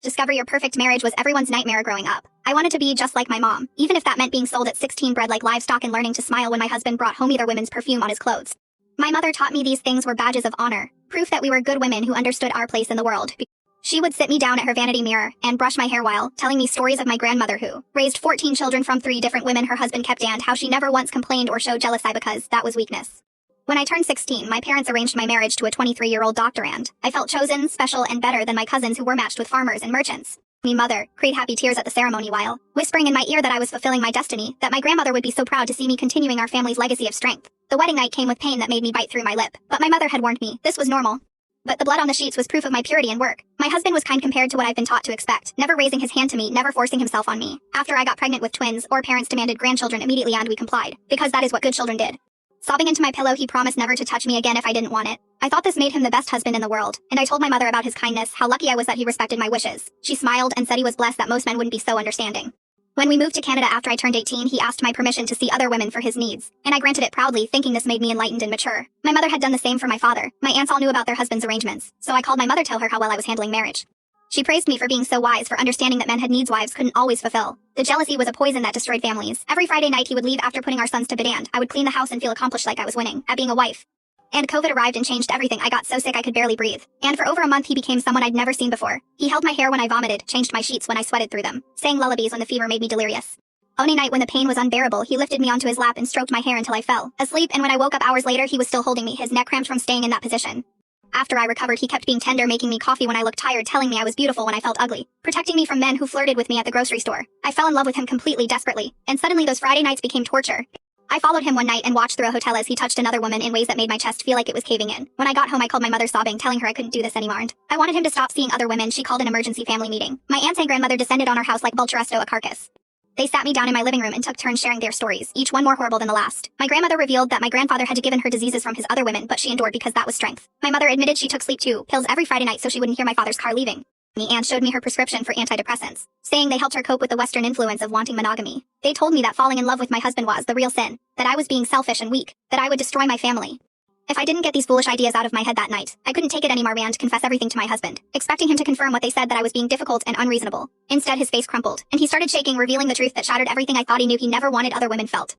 Discover your perfect marriage was everyone's nightmare growing up. I wanted to be just like my mom, even if that meant being sold at 16, bred like livestock, and learning to smile when my husband brought home either women's perfume on his clothes. My mother taught me these things were badges of honor, proof that we were good women who understood our place in the world. She would sit me down at her vanity mirror and brush my hair while telling me stories of my grandmother who raised 14 children from 3 different women her husband kept, and how she never once complained or showed jealousy because that was weakness. When I turned 16, my parents arranged my marriage to a 23-year-old doctor, and I felt chosen, special, and better than my cousins who were matched with farmers and merchants. Me mother cried happy tears at the ceremony while whispering in my ear that I was fulfilling my destiny, that my grandmother would be so proud to see me continuing our family's legacy of strength. The wedding night came with pain that made me bite through my lip, but my mother had warned me this was normal. But the blood on the sheets was proof of my purity and work. My husband was kind compared to what I've been taught to expect, never raising his hand to me, never forcing himself on me. After I got pregnant with twins, or parents demanded grandchildren immediately, and we complied, because that is what good children did. Sobbing into my pillow, he promised never to touch me again if I didn't want it. I thought this made him the best husband in the world, and I told my mother about his kindness, how lucky I was that he respected my wishes. She smiled and said he was blessed that most men wouldn't be so understanding. When we moved to Canada after I turned 18, he asked my permission to see other women for his needs, and I granted it proudly, thinking this made me enlightened and mature. My mother had done the same for my father. My aunts all knew about their husbands' arrangements, so I called my mother to tell her how well I was handling marriage. She praised me for being so wise, for understanding that men had needs wives couldn't always fulfill. The jealousy was a poison that destroyed families. Every Friday night he would leave after putting our sons to bed, and I would clean the house and feel accomplished, like I was winning at being a wife. And COVID arrived and changed everything. I got so sick I could barely breathe. And for over a month he became someone I'd never seen before. He held my hair when I vomited, changed my sheets when I sweated through them, sang lullabies when the fever made me delirious. On a night when the pain was unbearable, he lifted me onto his lap and stroked my hair until I fell asleep, and when I woke up hours later he was still holding me, his neck cramped from staying in that position. After I recovered, he kept being tender, making me coffee when I looked tired, telling me I was beautiful when I felt ugly, protecting me from men who flirted with me at the grocery store. I fell in love with him completely, desperately, and suddenly those Friday nights became torture. I followed him one night and watched through a hotel as he touched another woman in ways that made my chest feel like it was caving in. When I got home, I called my mother sobbing, telling her I couldn't do this anymore, and I wanted him to stop seeing other women. She called an emergency family meeting. My aunt and grandmother descended on our house like Bulcheresto, a carcass. They sat me down in my living room and took turns sharing their stories, each one more horrible than the last. My grandmother revealed that my grandfather had given her diseases from his other women, but she endured because that was strength. My mother admitted she took sleep pills every Friday night so she wouldn't hear my father's car leaving. The aunt showed me her prescription for antidepressants, saying they helped her cope with the Western influence of wanting monogamy. They told me that falling in love with my husband was the real sin, that I was being selfish and weak, that I would destroy my family. If I didn't get these foolish ideas out of my head that night, I couldn't take it anymore and confess everything to my husband, expecting him to confirm what they said, that I was being difficult and unreasonable. Instead, his face crumpled, and he started shaking, revealing the truth that shattered everything I thought he knew. He never wanted other women felt.